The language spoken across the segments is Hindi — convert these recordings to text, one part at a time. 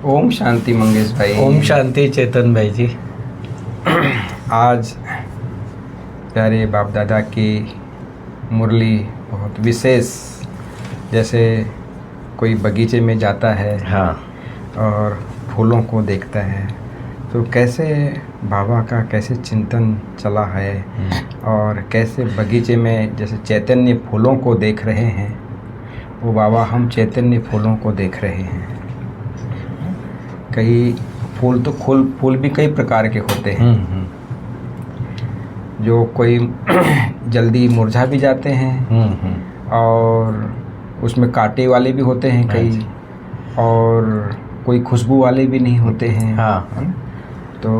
ओम शांति मंगेश भाई। ओम शांति चेतन भाई जी। आज प्यारे बाप दादा की मुरली बहुत विशेष, जैसे कोई बगीचे में जाता है हाँ। और फूलों को देखता है तो कैसे बाबा का कैसे चिंतन चला है और कैसे बगीचे में जैसे चैतन्य फूलों को देख रहे हैं, वो बाबा हम चैतन्य फूलों को देख रहे हैं। कई फूल तो फूल भी कई प्रकार के होते हैं, जो कोई जल्दी मुरझा भी जाते हैं और उसमें कांटे वाले भी होते हैं कई, और कोई खुशबू वाले भी नहीं होते हैं। हाँ। तो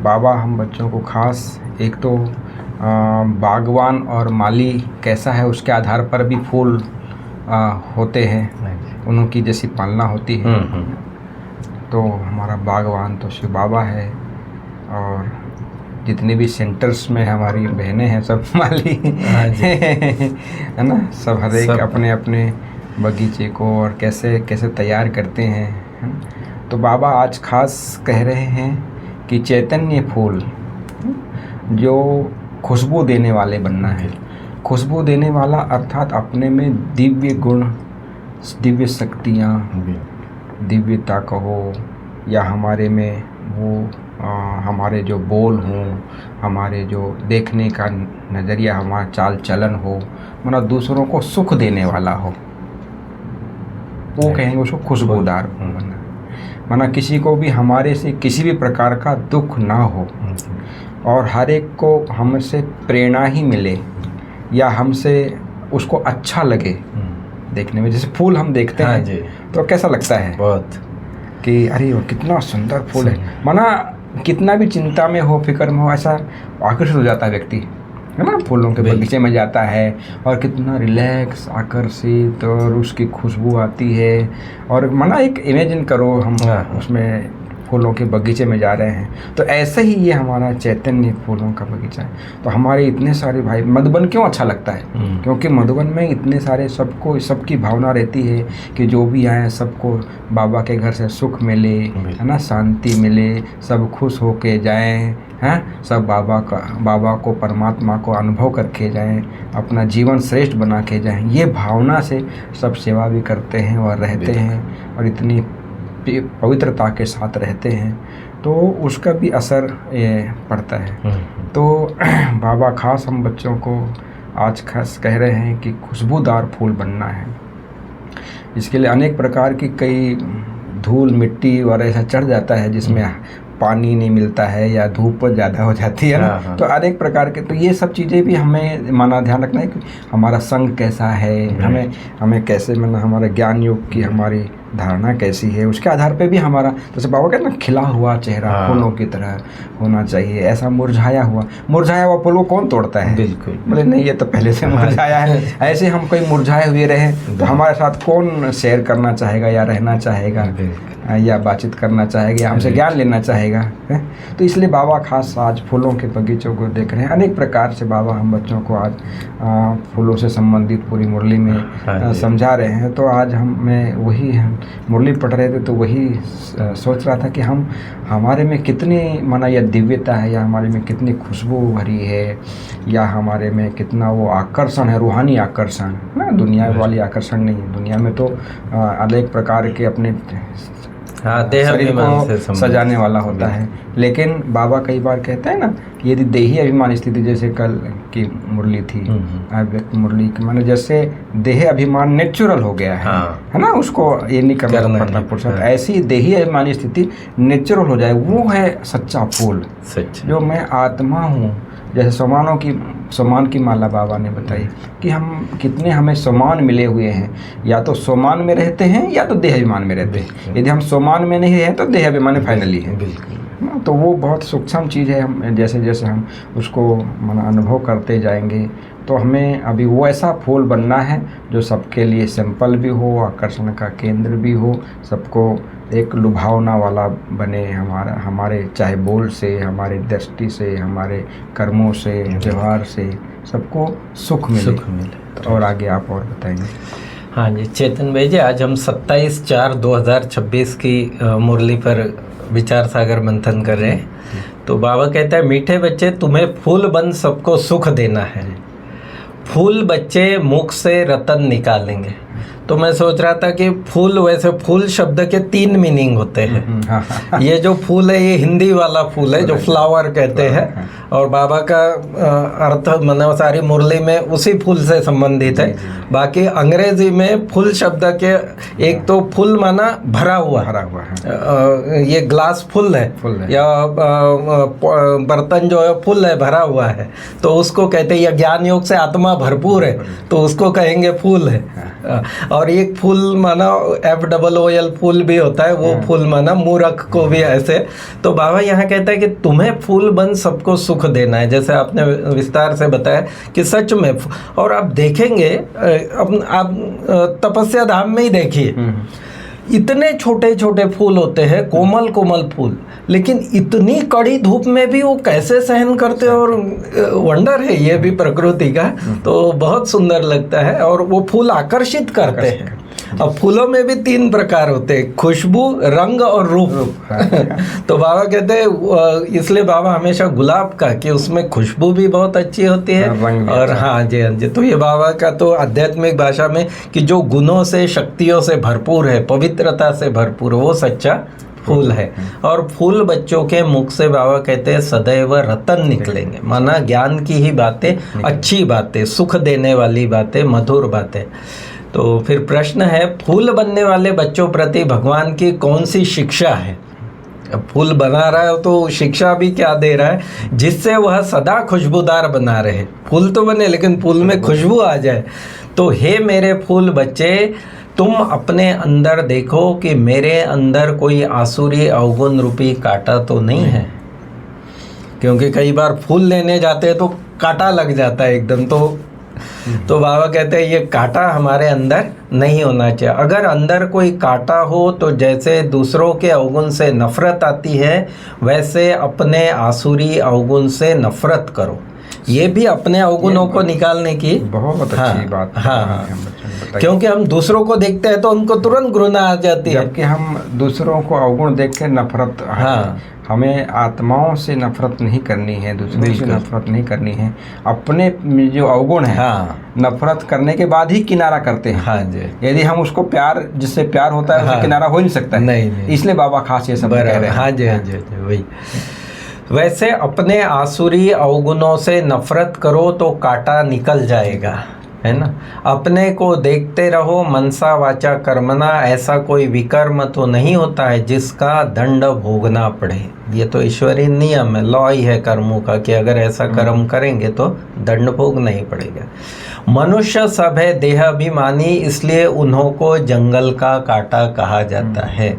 बाबा हम बच्चों को खास एक तो बागवान और माली कैसा है उसके आधार पर भी फूल होते हैं, उनकी जैसी पालना होती है। तो हमारा बागवान तो शिव बाबा है, और जितने भी सेंटर्स में हमारी बहनें हैं सब माली है ना। सब हर एक अपने अपने बगीचे को और कैसे कैसे तैयार करते हैं, है ना? तो बाबा आज खास कह रहे हैं कि चैतन्य फूल जो खुशबू देने वाले बनना है। खुशबू देने वाला अर्थात अपने में दिव्य गुण, दिव्य शक्तियाँ, दिव्यता कहो, या हमारे में वो हमारे जो बोल हों, हमारे जो देखने का नज़रिया, हमारा चाल चलन हो, मतलब दूसरों को सुख देने वाला हो, वो कहेंगे उसको खुशबूदार बनना। माना किसी को भी हमारे से किसी भी प्रकार का दुख ना हो, और हर एक को हमसे प्रेरणा ही मिले, या हमसे उसको अच्छा लगे देखने में। जैसे फूल हम देखते हैं जी, तो कैसा लगता है बहुत कि अरे वो कितना सुंदर फूल है। माना कितना भी चिंता में हो, फिक्र में हो, ऐसा आकर्षित हो जाता है व्यक्ति, है ना। फूलों के बगीचे में जाता है और कितना रिलैक्स, आकर्षित, और उसकी खुशबू आती है। और माना एक इमेजिन करो हम उसमें फूलों के बगीचे में जा रहे हैं, तो ऐसे ही ये हमारा चैतन्य फूलों का बगीचा है। तो हमारे इतने सारे भाई, मधुबन क्यों अच्छा लगता है? क्योंकि मधुबन में इतने सारे सबको सबकी भावना रहती है कि जो भी आए सबको बाबा के घर से सुख मिले, है ना, शांति मिले, सब खुश होके जाएं, हैं, सब बाबा को परमात्मा को अनुभव करके जाएं, अपना जीवन श्रेष्ठ बना के जाएं। ये भावना से सब सेवा भी करते हैं और रहते हैं, और इतनी पवित्रता के साथ रहते हैं, तो उसका भी असर पड़ता है। तो बाबा खास हम बच्चों को आज खास कह रहे हैं कि खुशबूदार फूल बनना है। इसके लिए अनेक प्रकार की कई धूल मिट्टी और ऐसा चढ़ जाता है जिसमें पानी नहीं मिलता है या धूप ज़्यादा हो जाती है ना। तो अनेक प्रकार के, तो ये सब चीज़ें भी हमें माना ध्यान रखना है कि हमारा संग कैसा है, हमें कैसे, मतलब हमारा ज्ञान योग की हमारी धारणा कैसी है, उसके आधार पे भी हमारा, जैसे बाबा कहते हैं ना, खिला हुआ चेहरा फूलों की तरह होना चाहिए। ऐसा मुरझाया हुआ फूल को कौन तोड़ता है? बिल्कुल। बोले नहीं, ये तो पहले से मुरझाया है। ऐसे हम कोई मुरझाए हुए रहे तो हमारे साथ कौन शेयर करना चाहेगा, या रहना चाहेगा, या बातचीत करना चाहेगा, या हमसे ज्ञान लेना चाहेगा, है? तो इसलिए बाबा खास आज फूलों के बगीचों को देख रहे हैं। अनेक प्रकार से बाबा हम बच्चों को आज फूलों से संबंधित पूरी मुरली में समझा रहे हैं। तो आज मैं वही मुरली पढ़ रहे थे, तो वही सोच रहा था कि हमारे में कितनी माना यह दिव्यता है, या हमारे में कितनी खुशबू भरी है, या हमारे में कितना वो आकर्षण है, रूहानी आकर्षण ना, दुनिया वाली आकर्षण नहीं। दुनिया में तो अनेक प्रकार के अपने शरीर को सजाने वाला होता है, लेकिन बाबा कई बार कहते हैं ना, यदि देही अभिमान स्थिति, जैसे कल की मुरली थी व्यक्त मुरली की, माने जैसे देह अभिमान नेचुरल हो गया है ना, उसको ये नहीं करना पड़ता पुरुषार्थ। ऐसी देही अभिमान स्थिति नेचुरल हो जाए, वो है सच्चा फूल, जो मैं आत्मा हूँ। जैसे सम्मान की माला बाबा ने बताई कि हम कितने हमें सम्मान मिले हुए हैं, या तो सम्मान में रहते हैं या तो देह अभिमान में रहते हैं। यदि हम सम्मान में नहीं हैं तो देह अभिमान फाइनली है। तो वो बहुत सूक्ष्म चीज़ है। हम जैसे जैसे हम उसको अनुभव करते जाएंगे, तो हमें अभी वो ऐसा फूल बनना है जो सबके लिए सिंपल भी हो, आकर्षण का केंद्र भी हो, सबको एक लुभावना वाला बने। हमारे चाहे बोल से, हमारी दृष्टि से, हमारे कर्मों से, व्यवहार से सबको सुख मिले। और आगे आप और बताएंगे। हाँ जी चेतन भाई जी, आज हम 27/4/2026 की मुरली पर विचार सागर मंथन कर रहे हैं। तो बाबा कहता है, मीठे बच्चे तुम्हें फूल बन सबको सुख देना है। फूल बच्चे मुख से रतन निकालेंगे। तो मैं सोच रहा था कि फूल, वैसे फूल शब्द के 3 मीनिंग होते हैं। ये जो फूल है ये हिंदी वाला फूल है जो फ्लावर कहते हैं, और बाबा का अर्थ मतलब सारी मुरली में उसी फूल से संबंधित है। बाकी अंग्रेजी में फूल शब्द के एक तो फूल माना भरा हुआ है, ये ग्लास फुल है या बर्तन जो है फुल है, भरा हुआ है, तो उसको कहते हैं। या ज्ञान योग से आत्मा भरपूर है तो उसको कहेंगे फूल है। और एक फूल माना FOOL फूल भी होता है, वो फूल माना मूर्ख को भी ऐसे। तो बाबा यहाँ कहता है कि तुम्हें फूल बन सबको सुख देना है, जैसे आपने विस्तार से बताया कि सच में। और आप देखेंगे, आप तपस्या धाम में ही देखिए, इतने छोटे छोटे फूल होते हैं, कोमल कोमल फूल, लेकिन इतनी कड़ी धूप में भी वो कैसे सहन करते हैं। और वंडर है ये भी प्रकृति का, तो बहुत सुंदर लगता है। और वो फूल आकर्षित करते हैं। अब फूलों में भी 3 प्रकार होते हैं, खुशबू, रंग और रूप। तो बाबा कहते हैं, इसलिए बाबा हमेशा गुलाब का, कि उसमें खुशबू भी बहुत अच्छी होती है और हाँ जी हाँ जी। तो ये बाबा का तो आध्यात्मिक भाषा में कि जो गुणों से, शक्तियों से भरपूर है, पवित्रता से भरपूर, वो सच्चा फूल है। और फूल बच्चों के मुख से बाबा कहते हैं सदैव रतन निकलेंगे, माना ज्ञान की ही बातें, अच्छी बातें, सुख देने वाली बातें, मधुर बातें। तो फिर प्रश्न है, फूल बनने वाले बच्चों प्रति भगवान की कौन सी शिक्षा है? अब फूल बना रहा है तो शिक्षा भी क्या दे रहा है, जिससे वह सदा खुशबूदार बना रहे। फूल तो बने लेकिन फूल में खुशबू आ जाए। तो हे मेरे फूल बच्चे, तुम अपने अंदर देखो कि मेरे अंदर कोई आसुरी अवगुण रूपी कांटा तो नहीं है। क्योंकि कई बार फूल लेने जाते हैं तो कांटा लग जाता है एकदम। तो बाबा कहते हैं ये कांटा हमारे अंदर नहीं होना चाहिए। अगर अंदर कोई कांटा हो तो जैसे दूसरों के अवगुण से नफरत आती है, वैसे अपने आसुरी अवगुण से नफरत करो। ये भी अपने अवगुणों को निकालने की बहुत अच्छी बात। हाँ, क्योंकि हम दूसरों को देखते हैं तो उनको तुरंत घृणा आ जाती है, जबकि हम दूसरों को अवगुण देख के नफरत। हाँ, हमें आत्माओं से नफरत नहीं करनी है, दूसरों से नफरत नहीं करनी है। अपने जो अवगुण है, हाँ, नफरत करने के बाद ही किनारा करते हैं। हाँ जी। यदि हम उसको प्यार, जिससे प्यार होता है, उससे किनारा हो ही नहीं सकता है। नहीं। इसलिए बाबा खास ये सब कह रहे हैं। हाँ जी हाँ जी वही। वैसे अपने आसुरी अवगुणों से नफरत करो तो कांटा निकल जाएगा, है ना। अपने को देखते रहो, मनसा वाचा कर्मणा, ऐसा कोई विकर्म तो नहीं होता है जिसका दंड भोगना पड़े। ये तो ईश्वरीय नियम है, लॉ ही है कर्मों का, कि अगर ऐसा कर्म करेंगे तो दंड भोगना ही पड़ेगा। मनुष्य सब है देह अभिमानी, इसलिए उन्हों को जंगल का कांटा कहा जाता है।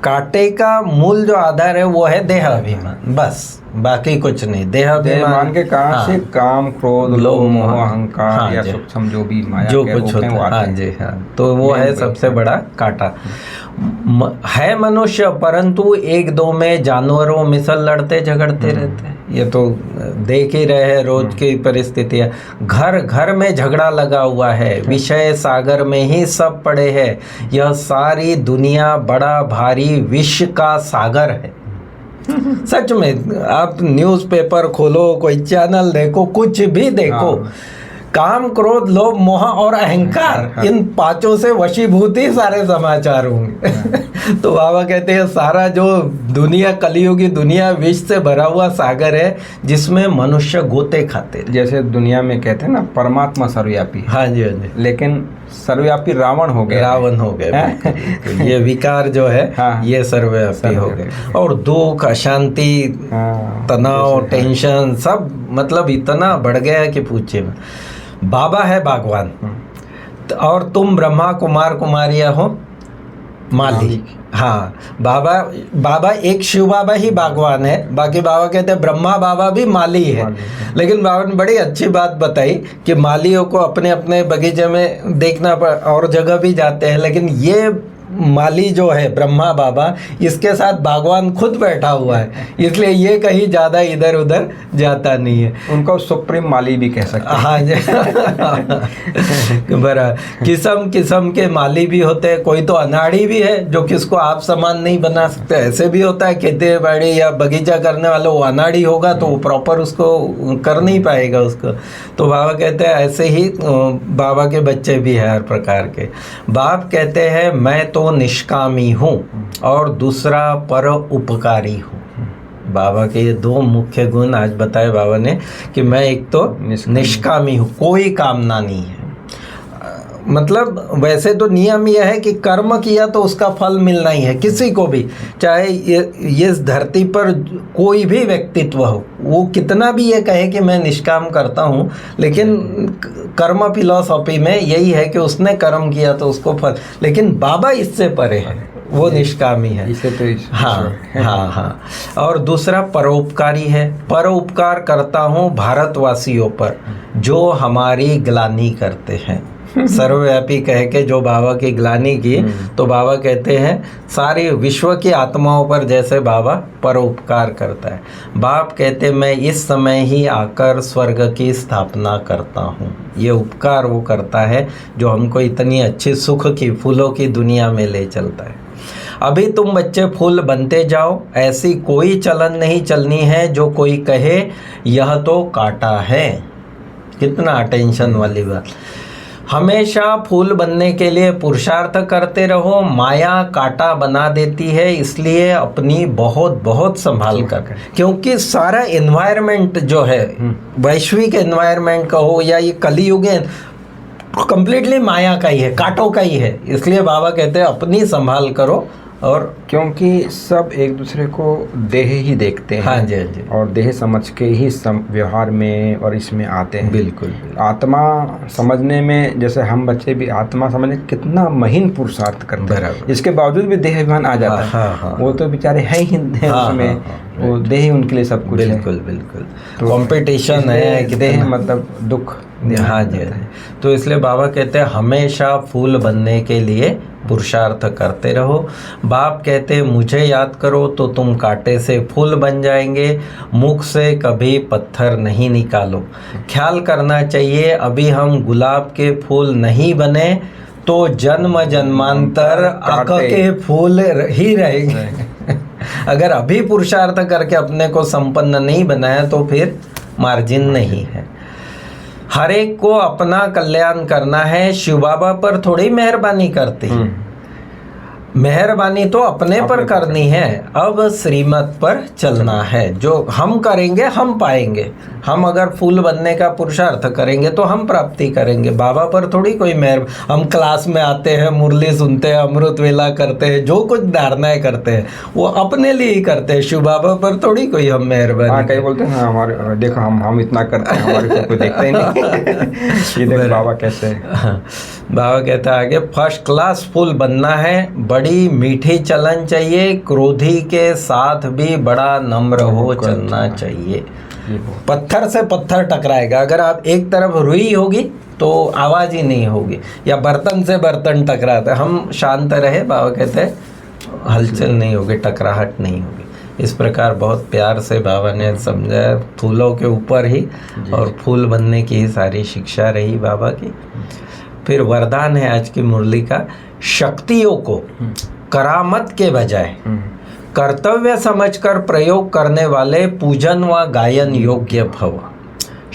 कांटे का मूल जो आधार है वो है देह अभिमान, बस, बाकी कुछ नहीं। देह अभिमान के कारण से काम, क्रोध, लोभ, मोह, अहंकार या सूक्ष्म जो भी माया जो कुछ होता है, हाँ जी हाँ, तो वो है सबसे बड़ा कांटा। है मनुष्य, परंतु एक दो में जानवरों मिसल लड़ते झगड़ते रहते हैं। ये तो देख ही रहे हैं रोज की परिस्थितियाँ। घर घर में झगड़ा लगा हुआ है, विषय सागर में ही सब पड़े हैं। यह सारी दुनिया बड़ा भारी विष का सागर है। सच में, आप न्यूज़पेपर खोलो, कोई चैनल देखो, कुछ भी देखो, काम, क्रोध, लोभ, मोह और अहंकार, इन 5 से वशीभूत ही सारे समाचार होंगे। तो बाबा कहते हैं सारा जो दुनिया, कलियुगी दुनिया विष से भरा हुआ सागर है, जिसमें मनुष्य गोते खाते। जैसे दुनिया में कहते हैं ना, परमात्मा सर्वव्यापी। हाँ जी हाँ जी। लेकिन सर्वव्यापी रावण हो गए। तो ये विकार जो है, हाँ, ये सर्वव्यापी हो गए। और दुख, अशांति, तनाव, टेंशन सब मतलब इतना बढ़ गया है कि पूछे में। बाबा है भगवान और तुम ब्रह्मा, कुमार, कुमारियाँ हो माली। हाँ, बाबा एक शिव बाबा ही भगवान है, बाकी बाबा कहते हैं ब्रह्मा बाबा भी माली है। लेकिन बाबा ने बड़ी अच्छी बात बताई कि मालियों को अपने अपने बगीचे में देखना और जगह भी जाते हैं, लेकिन ये माली जो है ब्रह्मा बाबा, इसके साथ भगवान खुद बैठा हुआ है, इसलिए ये कहीं ज़्यादा इधर उधर जाता नहीं है। उनको सुप्रीम माली भी कह सकते हैं। हाँ जी बराबर। किस्म किस्म के माली भी होते हैं, कोई तो अनाड़ी भी है जो किसको आप समान नहीं बना सकते, ऐसे भी होता है। खेती बाड़ी या बगीचा करने वाला वो अनाड़ी होगा तो वो प्रॉपर उसको कर नहीं पाएगा उसको। तो बाबा कहते हैं ऐसे ही बाबा के बच्चे भी हैं हर प्रकार के। बाप कहते हैं मैं तो निष्कामी हूँ और दूसरा परोपकारी हूँ। बाबा के ये दो मुख्य गुण आज बताए बाबा ने कि मैं एक तो निष्कामी हूँ, कोई कामना नहीं है। मतलब वैसे तो नियम यह है कि कर्म किया तो उसका फल मिलना ही है किसी को भी, चाहे ये इस धरती पर कोई भी व्यक्तित्व हो, वो कितना भी ये कहे कि मैं निष्काम करता हूँ, लेकिन कर्म फिलॉसफी में यही है कि उसने कर्म किया तो उसको फल। लेकिन बाबा इससे परे है, वो निष्कामी है। इसे तो हाँ। और दूसरा परोपकारी है। परोपकार करता हूँ भारतवासियों पर जो हमारी ग्लानि करते हैं। सर्वव्यापी कह के जो बाबा की ग्लानि की, तो बाबा कहते हैं सारे विश्व की आत्माओं पर जैसे बाबा परोपकार करता है। बाप कहते मैं इस समय ही आकर स्वर्ग की स्थापना करता हूँ। ये उपकार वो करता है जो हमको इतनी अच्छी सुख की फूलों की दुनिया में ले चलता है। अभी तुम बच्चे फूल बनते जाओ, ऐसी कोई चलन नहीं चलनी है जो कोई कहे यह तो कांटा है। कितना अटेंशन वाली बात। हमेशा फूल बनने के लिए पुरुषार्थ करते रहो, माया कांटा बना देती है, इसलिए अपनी बहुत बहुत संभाल कर, क्योंकि सारा एनवायरनमेंट जो है, वैश्विक एनवायरनमेंट का हो या ये कलियुग है, कंप्लीटली माया का ही है, कांटों का ही है। इसलिए बाबा कहते हैं अपनी संभाल करो। और क्योंकि सब एक दूसरे को देह ही देखते हैं। हाँ जी, हाँ जी। और देह समझ के ही व्यवहार में और इसमें आते हैं। बिल्कुल। आत्मा समझने में, जैसे हम बच्चे भी आत्मा समझने कितना महीन पुरुषार्थ करते हैं, इसके बावजूद भी देह अभिमान आ जाता है। हाँ। वो तो बेचारे हैं ही उसमें, वो देह ही उनके लिए सब कुछ है। बिल्कुल। तो कंपटीशन है कि देह मतलब दुख। हाँ जी। तो इसलिए बाबा कहते हैं हमेशा फूल बनने के लिए पुरुषार्थ करते रहो। बाप कहते हैं मुझे याद करो तो तुम कांटे से फूल बन जाएंगे, मुख से कभी पत्थर नहीं निकालो। ख्याल करना चाहिए अभी हम गुलाब के फूल नहीं बने तो जन्म जन्मांतर आक के फूल ही रहेंगे। अगर अभी पुरुषार्थ करके अपने को संपन्न नहीं बनाया तो फिर मार्जिन नहीं है। हर एक को अपना कल्याण करना है, शिव बाबा पर थोड़ी मेहरबानी करती है। मेहरबानी तो अपने पर करनी है, अब श्रीमत पर चलना है। जो हम करेंगे हम पाएंगे। हम अगर फूल बनने का पुरुषार्थ करेंगे तो हम प्राप्ति करेंगे। बाबा पर थोड़ी कोई हम क्लास में आते हैं, मुरली सुनते हैं, अमृत वेला करते हैं, जो कुछ धारणाएं करते हैं वो अपने लिए ही करते हैं। शिव बाबा पर थोड़ी कोई हम मेहरबानी। कई बोलते हैं हमारे देखो हम इतना करते हैं, हमारे को कोई देखता ही नहीं। ये देखो बाबा कैसे। बाबा कहता है आगे फर्स्ट क्लास फूल बनना है, बड़ी मीठी चलन चाहिए, क्रोधी के साथ भी बड़ा नम्र हो चलना चाहिए। पत्थर से पत्थर टकराएगा, अगर आप एक तरफ रुई होगी तो आवाज़ ही नहीं होगी, या बर्तन से बर्तन टकराता है। हम शांत रहे, बाबा कहते हैं हलचल नहीं होगी, टकराहट नहीं होगी। इस प्रकार बहुत प्यार से बाबा ने समझाया फूलों के ऊपर ही, और फूल बनने की ही सारी शिक्षा रही बाबा की। फिर वरदान है आज की मुरली का, शक्तियों को करामत के बजाय कर्तव्य समझकर प्रयोग करने वाले पूजन व गायन योग्य भव।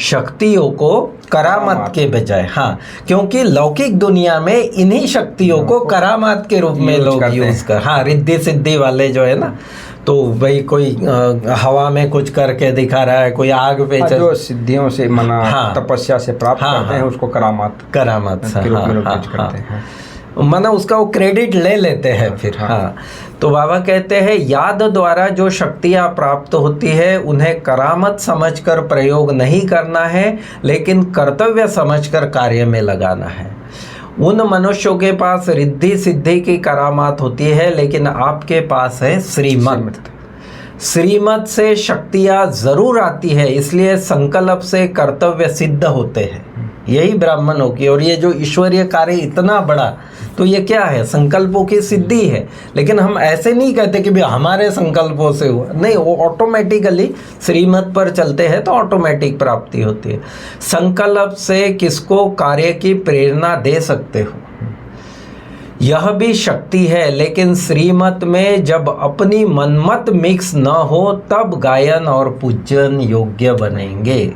शक्तियों को करामत के बजाय, हाँ, क्योंकि लौकिक दुनिया में इन्हीं शक्तियों को करामात के रूप में लोग यूज कर, हाँ, रिद्धि सिद्धि वाले जो है ना, तो भाई कोई हवा में कुछ करके दिखा रहा है, कोई आग पे चल, जो सिद्धियों से मना, हाँ, तपस्या से प्राप्त करते हैं उसको करामात के रूप में करते हैं। माना उसका वो क्रेडिट ले लेते हैं फिर। हाँ, तो बाबा कहते हैं याद द्वारा जो शक्तियाँ प्राप्त होती है उन्हें करामत समझकर प्रयोग नहीं करना है, लेकिन कर्तव्य समझकर कार्य में लगाना है। उन मनुष्यों के पास रिद्धि सिद्धि की करामात होती है, लेकिन आपके पास है श्रीमत। श्रीमत से शक्तियाँ जरूर आती है, इसलिए संकल्प से कर्तव्य सिद्ध होते हैं। यही ब्राह्मणों की। और ये जो ईश्वरीय कार्य इतना बड़ा, तो ये क्या है? संकल्पों की सिद्धि है। लेकिन हम ऐसे नहीं कहते कि भाई हमारे संकल्पों से हुआ, नहीं, वो ऑटोमेटिकली श्रीमत पर चलते हैं तो ऑटोमेटिक प्राप्ति होती है। संकल्प से किसको कार्य की प्रेरणा दे सकते हो, यह भी शक्ति है। लेकिन श्रीमत में जब अपनी मनमत मिक्स न हो तब गायन और पूजन योग्य बनेंगे।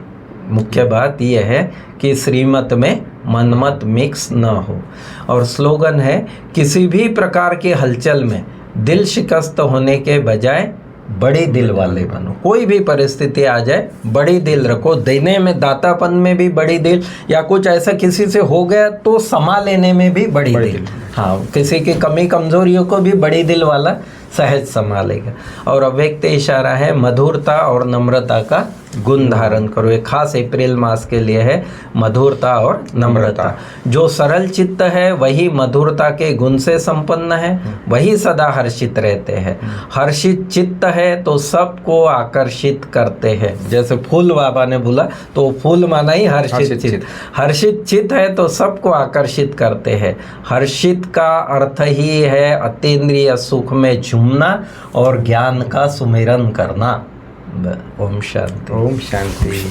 मुख्य बात यह है कि श्रीमत में मनमत मिक्स न हो। और स्लोगन है, किसी भी प्रकार की हलचल में दिल शिकस्त होने के बजाय बड़े दिल वाले बनो। कोई भी परिस्थिति आ जाए, बड़ी दिल रखो। देने में, दातापन में भी बड़ी दिल, या कुछ ऐसा किसी से हो गया तो समा लेने में भी बड़ी दिल। हाँ, किसी की कमी कमजोरियों को भी बड़ी दिल वाला सहज संभालेगा। और अव्यक्त इशारा है, मधुरता और नम्रता का गुण धारण करो। ये खास अप्रैल मास के लिए है, मधुरता और नम्रता। जो सरल चित्त है वही मधुरता के गुण से संपन्न है, वही सदा हर्षित रहते हैं। हर्षित चित्त है तो सबको आकर्षित करते हैं। जैसे फूल बाबा ने बोला, तो फूल माना ही हर्षित चित्त। हर्षित चित्त है तो सबको आकर्षित करते हैं। हर्षित का अर्थ ही है अतीन्द्रिय सुख में झूमना और ज्ञान का सुमिरन करना। ओम शांति। ओम शांति।